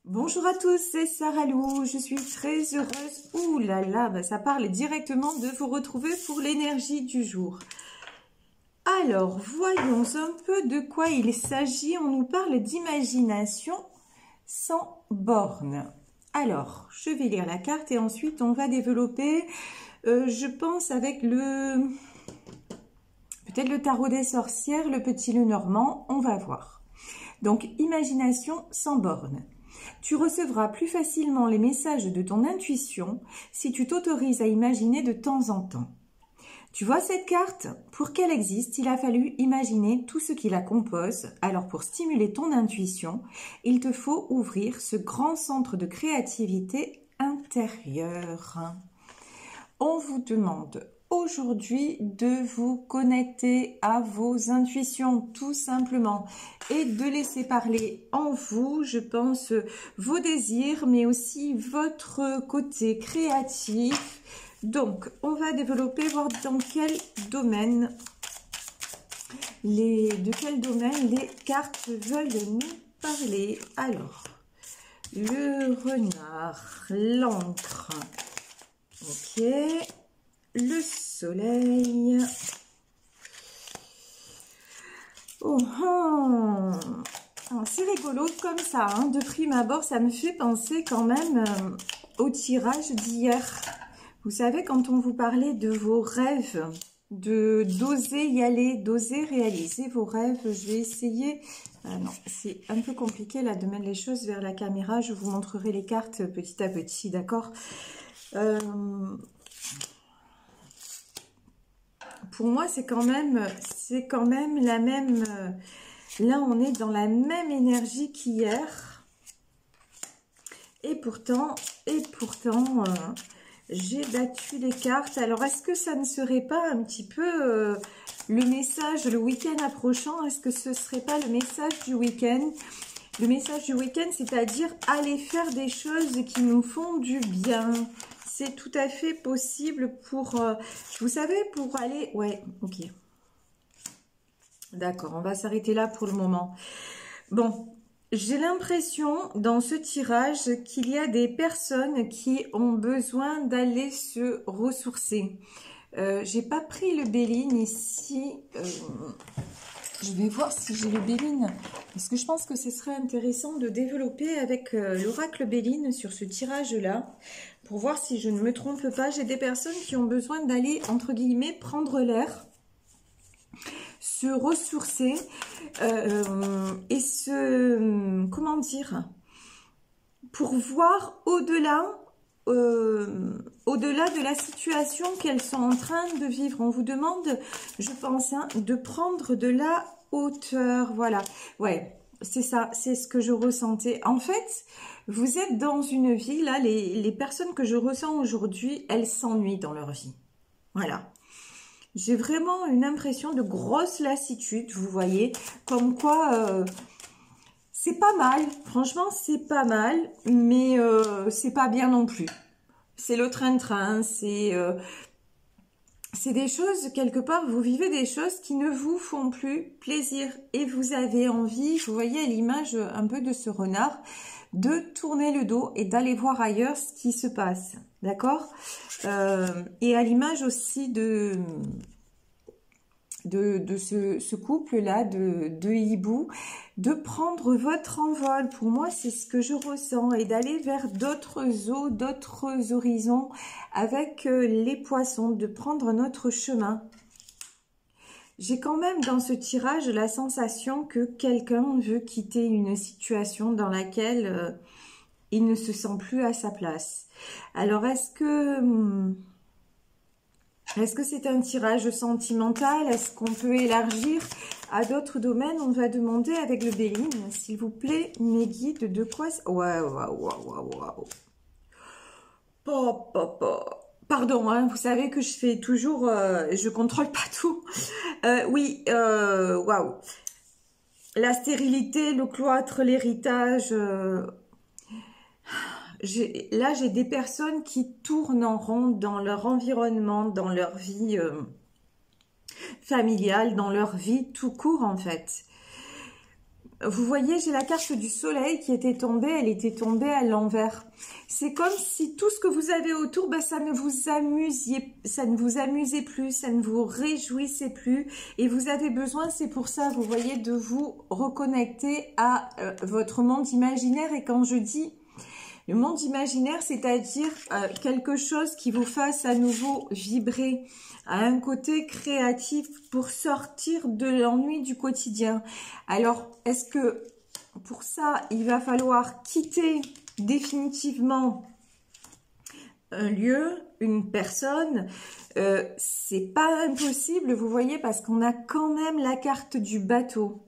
Bonjour à tous, c'est Sarah Lou, je suis très heureuse, ouh là là, ça parle directement de vous retrouver pour l'énergie du jour. Alors, voyons un peu de quoi il s'agit, on nous parle d'imagination sans borne. Alors, je vais lire la carte et ensuite on va développer, je pense avec peut-être le tarot des sorcières, le petit Lenormand, on va voir. Donc, imagination sans borne. Tu recevras plus facilement les messages de ton intuition si tu t'autorises à imaginer de temps en temps. Tu vois cette carte? Pour qu'elle existe, il a fallu imaginer tout ce qui la compose. Alors pour stimuler ton intuition, il te faut ouvrir ce grand centre de créativité intérieure. On vous demande aujourd'hui de vous connecter à vos intuitions tout simplement et de laisser parler en vous, je pense, vos désirs mais aussi votre côté créatif. Donc on va développer, voir dans quel domaine de quel domaine les cartes veulent nous parler. Alors, le renard, l'encre, ok, le soleil. Oh, oh. C'est rigolo comme ça, hein. De prime abord, ça me fait penser quand même au tirage d'hier. Vous savez, quand on vous parlait de vos rêves, d'oser y aller, d'oser réaliser vos rêves, je vais essayer... non, c'est un peu compliqué là de mettre les choses vers la caméra. Je vous montrerai les cartes petit à petit, d'accord? Pour moi, c'est quand même la même... là, on est dans la même énergie qu'hier. Et pourtant, j'ai battu les cartes. Alors, est-ce que ça ne serait pas un petit peu le message, le week-end approchant? Est-ce que ce serait pas le message du week-end? Le message du week-end, c'est-à-dire aller faire des choses qui nous font du bien. C'est tout à fait possible pour, vous savez, pour aller... Ouais, ok. D'accord, on va s'arrêter là pour le moment. Bon, j'ai l'impression dans ce tirage qu'il y a des personnes qui ont besoin d'aller se ressourcer. J'ai pas pris le Béline ici. Je vais voir si j'ai le Béline. Parce que je pense que ce serait intéressant de développer avec l'oracle Béline sur ce tirage-là. Pour voir si je ne me trompe pas. J'ai des personnes qui ont besoin d'aller, entre guillemets, prendre l'air, se ressourcer et comment dire, pour voir au-delà de la situation qu'elles sont en train de vivre. On vous demande, je pense, hein, de prendre de la hauteur. Voilà, ouais, c'est ça, c'est ce que je ressentais. En fait, vous êtes dans une vie, là, les personnes que je ressens aujourd'hui, elles s'ennuient dans leur vie. Voilà. J'ai vraiment une impression de grosse lassitude, vous voyez, comme quoi c'est pas mal, franchement c'est pas mal, mais c'est pas bien non plus. C'est le train-train, c'est des choses, quelque part, vous vivez des choses qui ne vous font plus plaisir et vous avez envie, vous voyez à l'image un peu de ce renard, de tourner le dos et d'aller voir ailleurs ce qui se passe, d'accord? Et à l'image aussi de ce couple-là de hibou, de prendre votre envol. Pour moi, c'est ce que je ressens, et d'aller vers d'autres eaux, d'autres horizons avec les poissons, de prendre notre chemin. J'ai quand même dans ce tirage la sensation que quelqu'un veut quitter une situation dans laquelle il ne se sent plus à sa place. Alors, est-ce que c'est un tirage sentimental? Est-ce qu'on peut élargir à d'autres domaines? On va demander avec le Béline, s'il vous plaît, mes guides, de quoi... Waouh. Pardon, hein, vous savez que je fais toujours... je contrôle pas tout. Oui, waouh. La stérilité, le cloître, l'héritage... Là, j'ai des personnes qui tournent en rond dans leur environnement, dans leur vie familiale, dans leur vie tout court, en fait. vous voyez, j'ai la carte du soleil qui était tombée, elle était tombée à l'envers. C'est comme si tout ce que vous avez autour, ben, ça ne vous amusait plus, ça ne vous réjouissait plus. Et vous avez besoin, c'est pour ça, vous voyez, de vous reconnecter à votre monde imaginaire. Et quand je dis le monde imaginaire, c'est-à-dire quelque chose qui vous fasse à nouveau vibrer, à un côté créatif pour sortir de l'ennui du quotidien. Alors, est-ce que pour ça, il va falloir quitter définitivement un lieu, une personne? C'est pas impossible, vous voyez, parce qu'on a quand même la carte du bateau.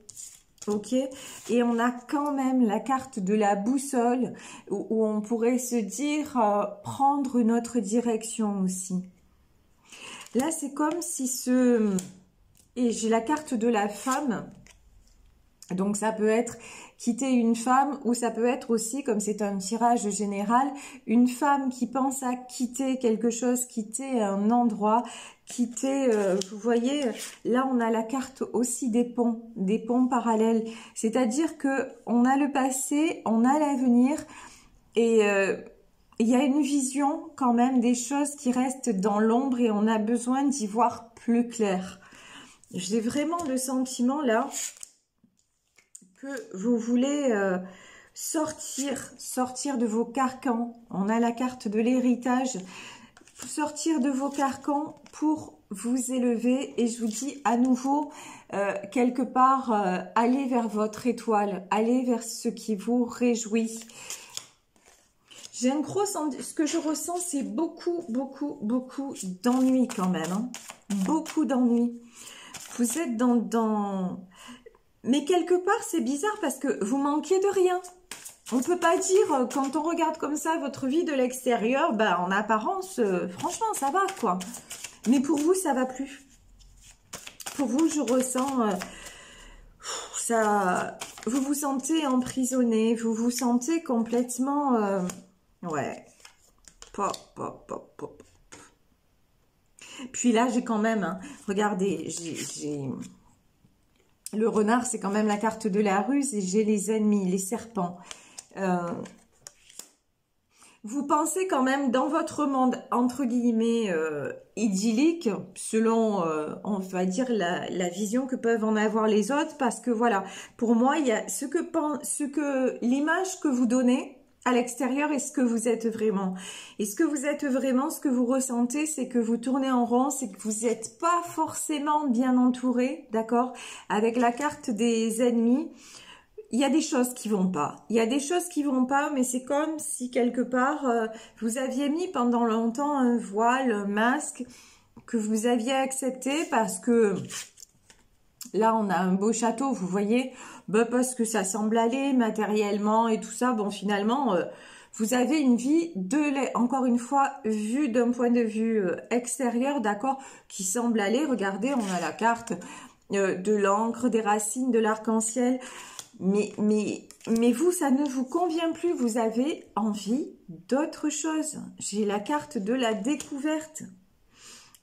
Ok, et on a quand même la carte de la boussole où on pourrait se dire prendre notre direction aussi. Là, c'est comme si et j'ai la carte de la femme. Donc, ça peut être quitter une femme ou ça peut être aussi, comme c'est un tirage général, une femme qui pense à quitter quelque chose, quitter un endroit, quitter, vous voyez, là on a la carte aussi des ponts parallèles. C'est-à-dire que on a le passé, on a l'avenir et il y a une vision quand même des choses qui restent dans l'ombre et on a besoin d'y voir plus clair. J'ai vraiment le sentiment là que vous voulez sortir de vos carcans. On a la carte de l'héritage. Sortir de vos carcans pour vous élever. Et je vous dis à nouveau, quelque part, allez vers votre étoile. Allez vers ce qui vous réjouit. J'ai un gros sentiment. Ce que je ressens, c'est beaucoup d'ennui quand même. Hein. Beaucoup d'ennui. Vous êtes dans... Mais quelque part, c'est bizarre parce que vous manquez de rien. On ne peut pas dire, quand on regarde comme ça votre vie de l'extérieur, bah, en apparence, franchement, ça va, quoi. Mais pour vous, ça va plus. Pour vous, je ressens... ça, vous vous sentez emprisonné, vous vous sentez complètement... ouais. Pop. Puis là, j'ai quand même... Hein, regardez, j'ai... Le renard, c'est quand même la carte de la ruse et j'ai les ennemis, les serpents. Vous pensez quand même dans votre monde, entre guillemets, idyllique, selon, on va dire, la vision que peuvent en avoir les autres. Parce que voilà, pour moi, il y a l'image que vous donnez à l'extérieur et ce que vous êtes vraiment. Et ce que vous êtes vraiment, ce que vous ressentez, c'est que vous tournez en rond, c'est que vous n'êtes pas forcément bien entouré, d'accord? Avec la carte des ennemis, il y a des choses qui vont pas. Il y a des choses qui vont pas, mais c'est comme si quelque part, vous aviez mis pendant longtemps un voile, un masque, que vous aviez accepté parce que... Là, on a un beau château, vous voyez, bah, parce que ça semble aller matériellement et tout ça. Bon, finalement, vous avez une vie encore une fois, vue d'un point de vue extérieur, d'accord, qui semble aller. Regardez, on a la carte de l'encre, des racines, de l'arc-en-ciel. Mais vous, ça ne vous convient plus. Vous avez envie d'autre chose. J'ai la carte de la découverte.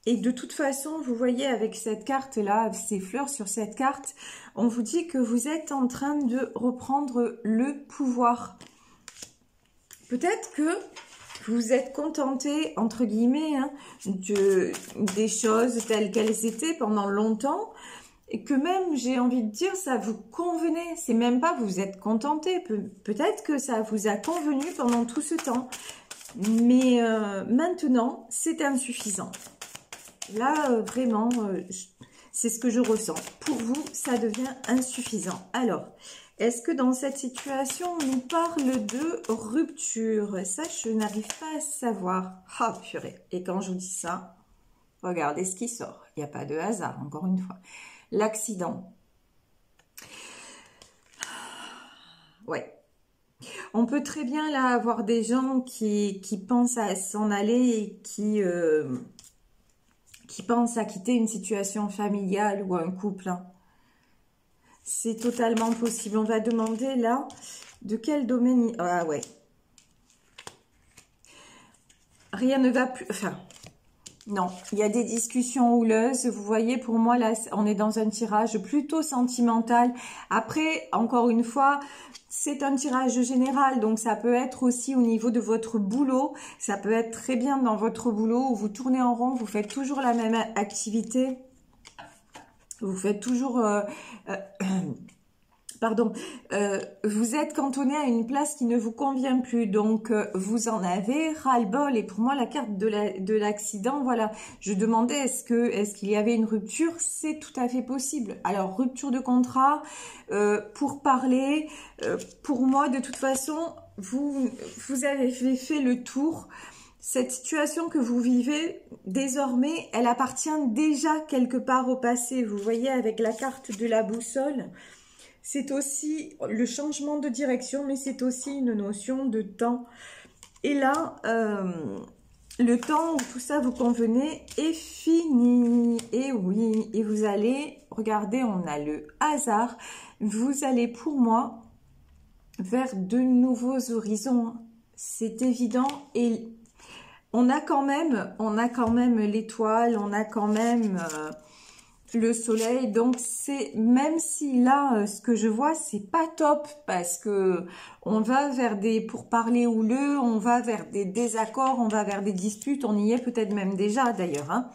Et de toute façon, vous voyez avec cette carte-là, ces fleurs sur cette carte, on vous dit que vous êtes en train de reprendre le pouvoir. Peut-être que vous êtes contenté, entre guillemets, hein, des choses telles qu'elles étaient pendant longtemps, et que même, j'ai envie de dire, ça vous convenait. C'est même pas vous êtes contenté. Peut-être que ça vous a convenu pendant tout ce temps. Mais maintenant, c'est insuffisant. Là, vraiment, c'est ce que je ressens. Pour vous, ça devient insuffisant. Alors, est-ce que dans cette situation, on nous parle de rupture? Ça, je n'arrive pas à savoir. Ah, purée. Et quand je vous dis ça, regardez ce qui sort. Il n'y a pas de hasard, encore une fois. L'accident. Ouais. On peut très bien, là, avoir des gens qui pensent à s'en aller et qui pensent à quitter une situation familiale ou un couple. Hein. C'est totalement possible. On va demander là, de quel domaine... Ah ouais. Rien ne va plus... Enfin, Non, il y a des discussions houleuses. Vous voyez, pour moi, là, on est dans un tirage plutôt sentimental. Après, encore une fois, c'est un tirage général. Donc, ça peut être aussi au niveau de votre boulot. Ça peut être très bien dans votre boulot où vous tournez en rond, vous faites toujours la même activité. Vous faites toujours... pardon, vous êtes cantonné à une place qui ne vous convient plus, donc vous en avez ras-le-bol. Et pour moi, la carte de l'accident, voilà, je demandais est-ce qu'il y avait une rupture, c'est tout à fait possible. Alors, rupture de contrat, pour parler, pour moi, de toute façon, vous avez fait le tour. Cette situation que vous vivez, désormais, elle appartient déjà quelque part au passé. Vous voyez, avec la carte de la boussole, c'est aussi le changement de direction, mais c'est aussi une notion de temps. Et là, le temps où tout ça vous convenait est fini. Et oui, et vous allez, regardez, on a le hasard. Vous allez, pour moi, vers de nouveaux horizons. C'est évident. Et on a quand même l'étoile, on a quand même... le soleil, donc c'est, même si là ce que je vois c'est pas top, parce que on va vers des pourparlers houleux, on va vers des désaccords, on va vers des disputes, on y est peut-être même déjà d'ailleurs, hein.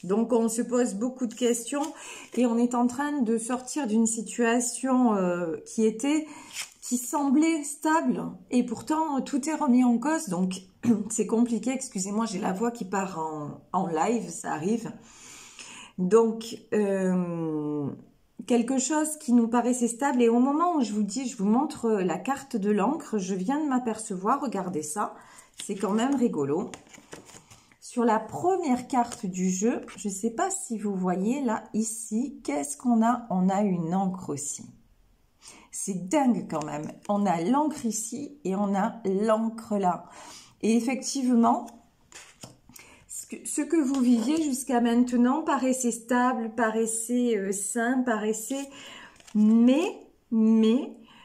Donc on se pose beaucoup de questions et on est en train de sortir d'une situation qui semblait stable, et pourtant tout est remis en cause, donc c'est compliqué. Excusez-moi, j'ai la voix qui part en live, ça arrive. Donc, quelque chose qui nous paraissait stable. Et au moment où je vous dis, je vous montre la carte de l'encre, je viens de m'apercevoir, regardez ça, c'est quand même rigolo. Sur la première carte du jeu, je ne sais pas si vous voyez là, ici, qu'est-ce qu'on a? On a une encre aussi. C'est dingue quand même. On a l'encre ici et on a l'encre là. Et effectivement... ce que vous viviez jusqu'à maintenant paraissait stable, paraissait sain, paraissait... Mais,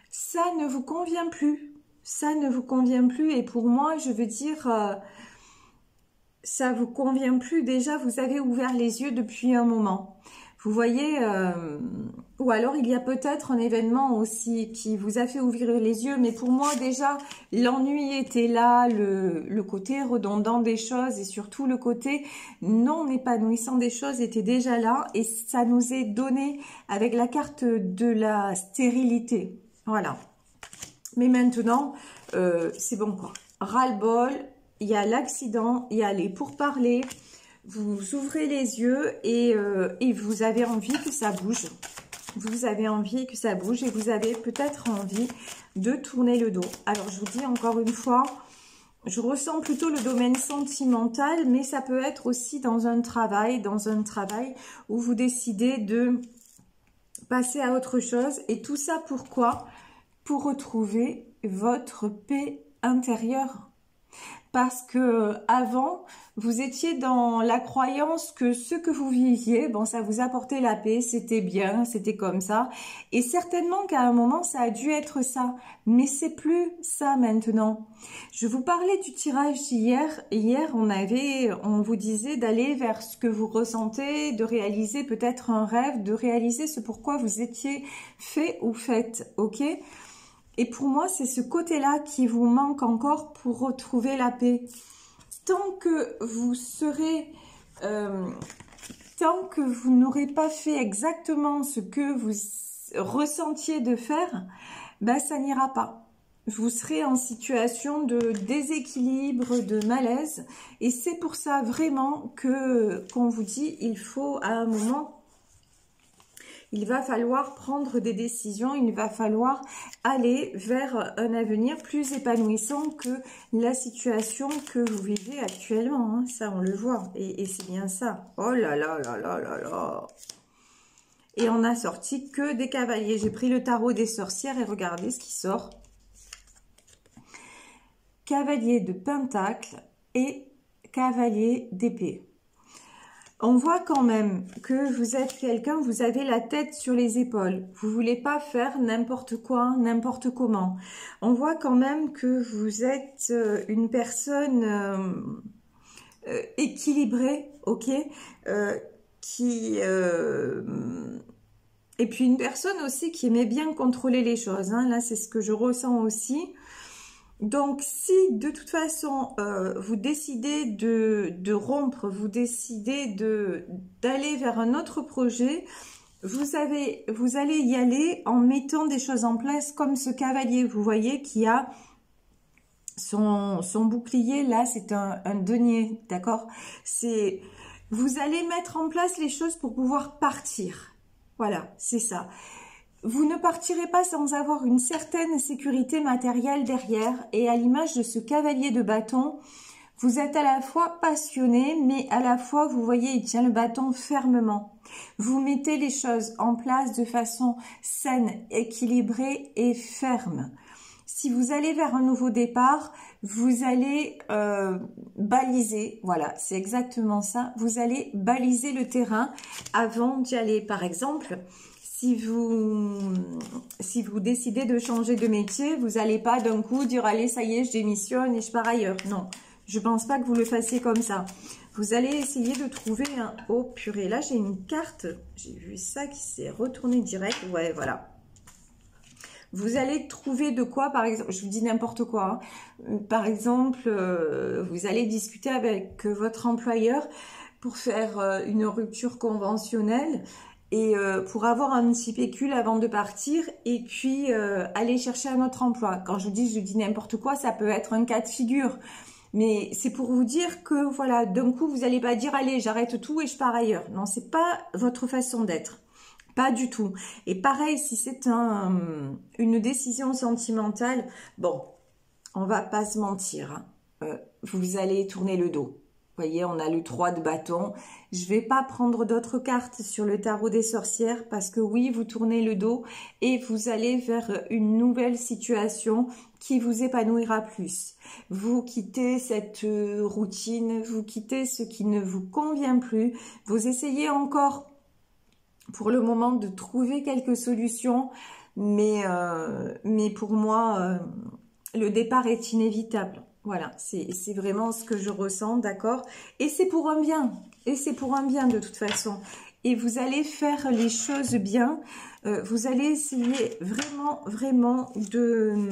ça ne vous convient plus. Ça ne vous convient plus. Et pour moi, je veux dire, ça vous convient plus. Déjà, vous avez ouvert les yeux depuis un moment. Vous voyez, ou alors il y a peut-être un événement aussi qui vous a fait ouvrir les yeux, mais pour moi déjà, l'ennui était là, le côté redondant des choses et surtout le côté non épanouissant des choses était déjà là, et ça nous est donné avec la carte de la stérilité. Voilà. Mais maintenant, c'est bon quoi. Ras-le-bol, il y a l'accident, il y a les pourparlers. Vous ouvrez les yeux et vous avez envie que ça bouge. Vous avez envie que ça bouge et vous avez peut-être envie de tourner le dos. Alors, je vous dis encore une fois, je ressens plutôt le domaine sentimental, mais ça peut être aussi dans un travail où vous décidez de passer à autre chose. Et tout ça, pourquoi? Pour retrouver votre paix intérieure. Parce que avant, vous étiez dans la croyance que ce que vous viviez, bon, ça vous apportait la paix, c'était bien, c'était comme ça. Et certainement qu'à un moment, ça a dû être ça. Mais c'est plus ça maintenant. Je vous parlais du tirage d'hier. Hier, on vous disait d'aller vers ce que vous ressentez, de réaliser peut-être un rêve, de réaliser ce pourquoi vous étiez fait ou faite, ok ? Et pour moi, c'est ce côté-là qui vous manque encore pour retrouver la paix. Tant que vous serez, tant que vous n'aurez pas fait exactement ce que vous ressentiez de faire, ben ça n'ira pas. Vous serez en situation de déséquilibre, de malaise. Et c'est pour ça vraiment qu'on vous dit, il faut à un moment... Il va falloir prendre des décisions, il va falloir aller vers un avenir plus épanouissant que la situation que vous vivez actuellement. Hein. Ça, on le voit. Et c'est bien ça. Oh là là là là là là. Et on a sorti que des cavaliers. J'ai pris le tarot des sorcières et regardez ce qui sort. Cavalier de pentacle et cavalier d'épée. On voit quand même que vous êtes quelqu'un, vous avez la tête sur les épaules. Vous ne voulez pas faire n'importe quoi, n'importe comment. On voit quand même que vous êtes une personne équilibré, ok, et puis une personne aussi qui aimait bien contrôler les choses, hein. Là c'est ce que je ressens aussi. Donc si de toute façon vous décidez de rompre, vous décidez d'aller vers un autre projet, vous allez y aller en mettant des choses en place comme ce cavalier, vous voyez, qui a son bouclier, là c'est un denier, d'accord? Vous allez mettre en place les choses pour pouvoir partir. Voilà, c'est ça. Vous ne partirez pas sans avoir une certaine sécurité matérielle derrière. Et à l'image de ce cavalier de bâton, vous êtes à la fois passionné, mais à la fois, vous voyez, il tient le bâton fermement. Vous mettez les choses en place de façon saine, équilibrée et ferme. Si vous allez vers un nouveau départ, vous allez baliser, voilà, c'est exactement ça. Vous allez baliser le terrain avant d'y aller. Par exemple, si vous décidez de changer de métier, vous n'allez pas d'un coup dire « Allez, ça y est, je démissionne et je pars ailleurs ». Non, je ne pense pas que vous le fassiez comme ça. Vous allez essayer de trouver un... Oh purée, là j'ai une carte, j'ai vu ça qui s'est retourné direct. Ouais, voilà. Vous allez trouver de quoi, par exemple, je vous dis n'importe quoi, hein. Par exemple, vous allez discuter avec votre employeur pour faire une rupture conventionnelle et pour avoir un petit pécule avant de partir et puis aller chercher un autre emploi. Quand je dis n'importe quoi, ça peut être un cas de figure. Mais c'est pour vous dire que, voilà, d'un coup, vous n'allez pas dire « Allez, j'arrête tout et je pars ailleurs ». Non, c'est pas votre façon d'être. Pas du tout. Et pareil, si c'est une décision sentimentale, bon, on va pas se mentir, hein. Vous allez tourner le dos. Vous voyez, on a le 3 de bâton. Je vais pas prendre d'autres cartes sur le tarot des sorcières parce que oui, vous tournez le dos et vous allez vers une nouvelle situation qui vous épanouira plus. Vous quittez cette routine, vous quittez ce qui ne vous convient plus. Vous essayez encore pour le moment de trouver quelques solutions, mais pour moi, le départ est inévitable. Voilà, c'est vraiment ce que je ressens, d'accord? Et c'est pour un bien, et c'est pour un bien de toute façon. Et vous allez faire les choses bien, vous allez essayer vraiment, vraiment de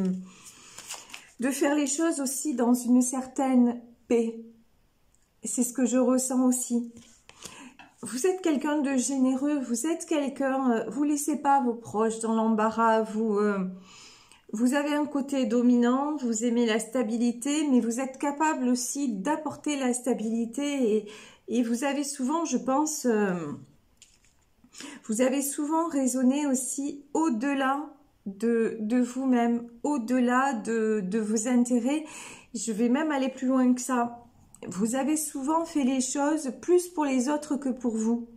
faire les choses aussi dans une certaine paix. C'est ce que je ressens aussi. Vous êtes quelqu'un de généreux, vous êtes quelqu'un, vous laissez pas vos proches dans l'embarras, vous avez un côté dominant, vous aimez la stabilité, mais vous êtes capable aussi d'apporter la stabilité et vous avez souvent, je pense, vous avez souvent raisonné aussi au-delà de vous-même, au-delà de vos intérêts. Je vais même aller plus loin que ça. Vous avez souvent fait les choses plus pour les autres que pour vous.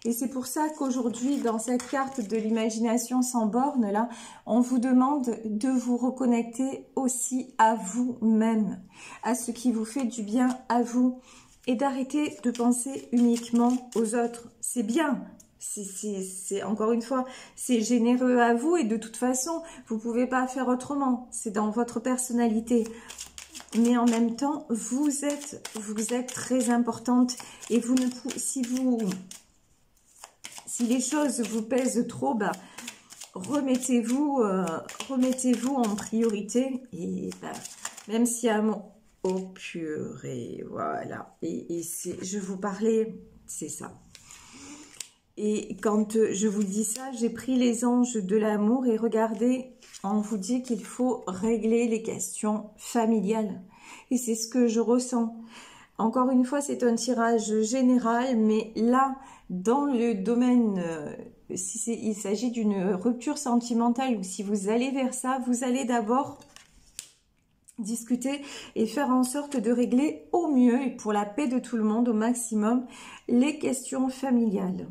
Et c'est pour ça qu'aujourd'hui, dans cette carte de l'imagination sans borne, là, on vous demande de vous reconnecter aussi à vous-même, à ce qui vous fait du bien à vous. Et d'arrêter de penser uniquement aux autres. C'est bien. C'est encore une fois, c'est généreux à vous et de toute façon, vous ne pouvez pas faire autrement. C'est dans votre personnalité. Mais en même temps, vous êtes très importante et vous ne pouvez, si les choses vous pèsent trop, bah, remettez-vous en priorité et bah, même si à mon oh purée, voilà. Et je vous parlais, c'est ça. Et quand je vous dis ça, j'ai pris les anges de l'amour et regardez, on vous dit qu'il faut régler les questions familiales. Et c'est ce que je ressens. Encore une fois, c'est un tirage général, mais là, dans le domaine, il s'agit d'une rupture sentimentale ou si vous allez vers ça, vous allez d'abord discuter et faire en sorte de régler au mieux et pour la paix de tout le monde au maximum les questions familiales.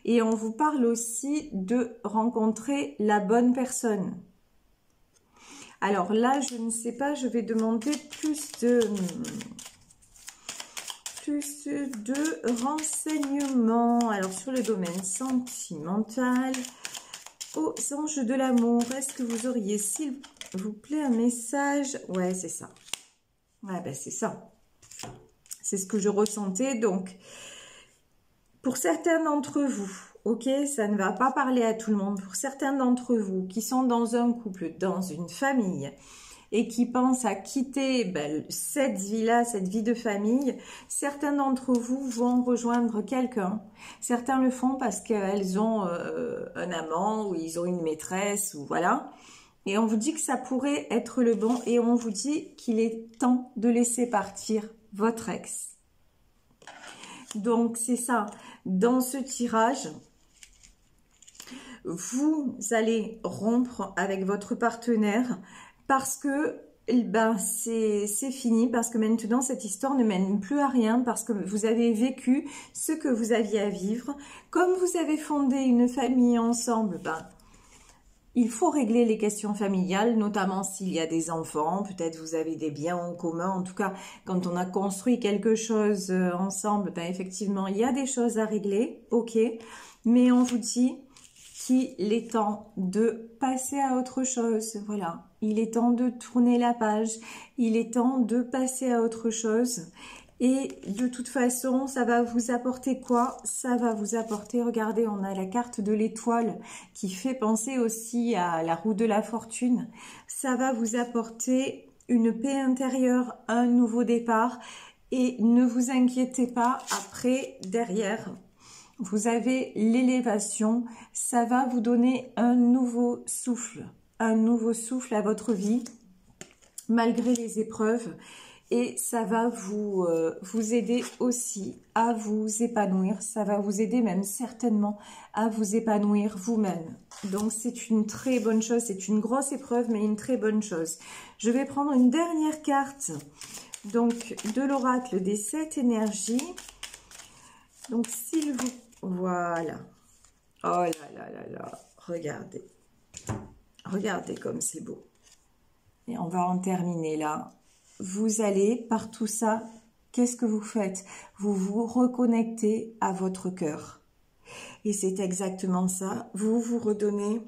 Et on vous parle aussi de rencontrer la bonne personne. Alors là, je ne sais pas, je vais demander plus de renseignements. Alors sur le domaine sentimental, aux anges de l'amour, est-ce que vous auriez, s'il vous plaît, un message? Ouais, c'est ça. Ouais, ben c'est ça. C'est ce que je ressentais. Donc, pour certains d'entre vous, ok, ça ne va pas parler à tout le monde. Pour certains d'entre vous qui sont dans un couple, dans une famille, et qui pensent à quitter cette vie-là, cette vie de famille, certains d'entre vous vont rejoindre quelqu'un. Certains le font parce qu'elles ont un amant ou ils ont une maîtresse ou voilà. Et on vous dit que ça pourrait être le bon et on vous dit qu'il est temps de laisser partir votre ex. Donc c'est ça, dans ce tirage, vous allez rompre avec votre partenaire parce que c'est fini, parce que maintenant cette histoire ne mène plus à rien, parce que vous avez vécu ce que vous aviez à vivre. Comme vous avez fondé une famille ensemble, il faut régler les questions familiales, notamment s'il y a des enfants, peut-être vous avez des biens en commun. En tout cas, quand on a construit quelque chose ensemble, effectivement, il y a des choses à régler, ok. Mais on vous dit qu'il est temps de passer à autre chose, voilà. Il est temps de tourner la page, il est temps de passer à autre chose. Et de toute façon, ça va vous apporter quoi? Ça va vous apporter, regardez, on a la carte de l'étoile qui fait penser aussi à la roue de la fortune. Ça va vous apporter une paix intérieure, un nouveau départ. Et ne vous inquiétez pas, après, derrière, vous avez l'élévation. Ça va vous donner un nouveau souffle à votre vie, malgré les épreuves. Et ça va vous aider aussi à vous épanouir. Ça va vous aider même certainement à vous épanouir vous-même. Donc c'est une très bonne chose. C'est une grosse épreuve, mais une très bonne chose. Je vais prendre une dernière carte donc de l'oracle des 7 énergies. Donc s'il vous... Voilà. Oh là là là là. Regardez. Regardez comme c'est beau. Et on va en terminer là. Vous allez, par tout ça, qu'est-ce que vous faites? Vous vous reconnectez à votre cœur. Et c'est exactement ça. Vous vous redonnez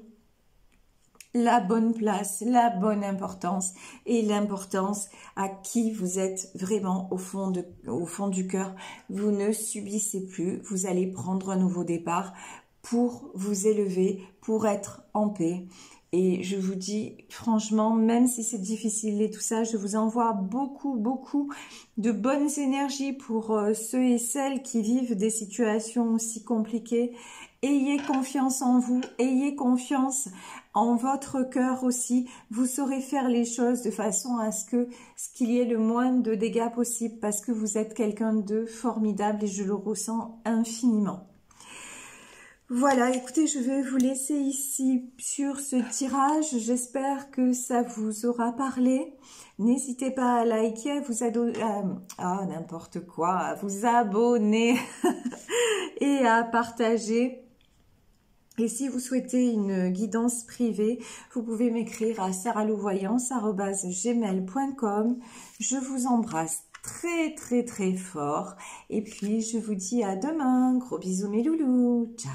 la bonne place, la bonne importance et l'importance à qui vous êtes vraiment au fond du cœur. Vous ne subissez plus. Vous allez prendre un nouveau départ pour vous élever, pour être en paix. Et je vous dis, franchement, même si c'est difficile et tout ça, je vous envoie beaucoup, beaucoup de bonnes énergies pour ceux et celles qui vivent des situations aussi compliquées. Ayez confiance en vous, ayez confiance en votre cœur aussi. Vous saurez faire les choses de façon à ce qu'il y ait le moins de dégâts possible parce que vous êtes quelqu'un de formidable et je le ressens infiniment. Voilà, écoutez, je vais vous laisser ici sur ce tirage. J'espère que ça vous aura parlé. N'hésitez pas à liker, à vous n'importe quoi, à vous abonner et à partager. Et si vous souhaitez une guidance privée, vous pouvez m'écrire à sarahlouvoyance@gmail.com. Je vous embrasse très très très fort. Et puis je vous dis à demain. Gros bisous mes loulous. Ciao.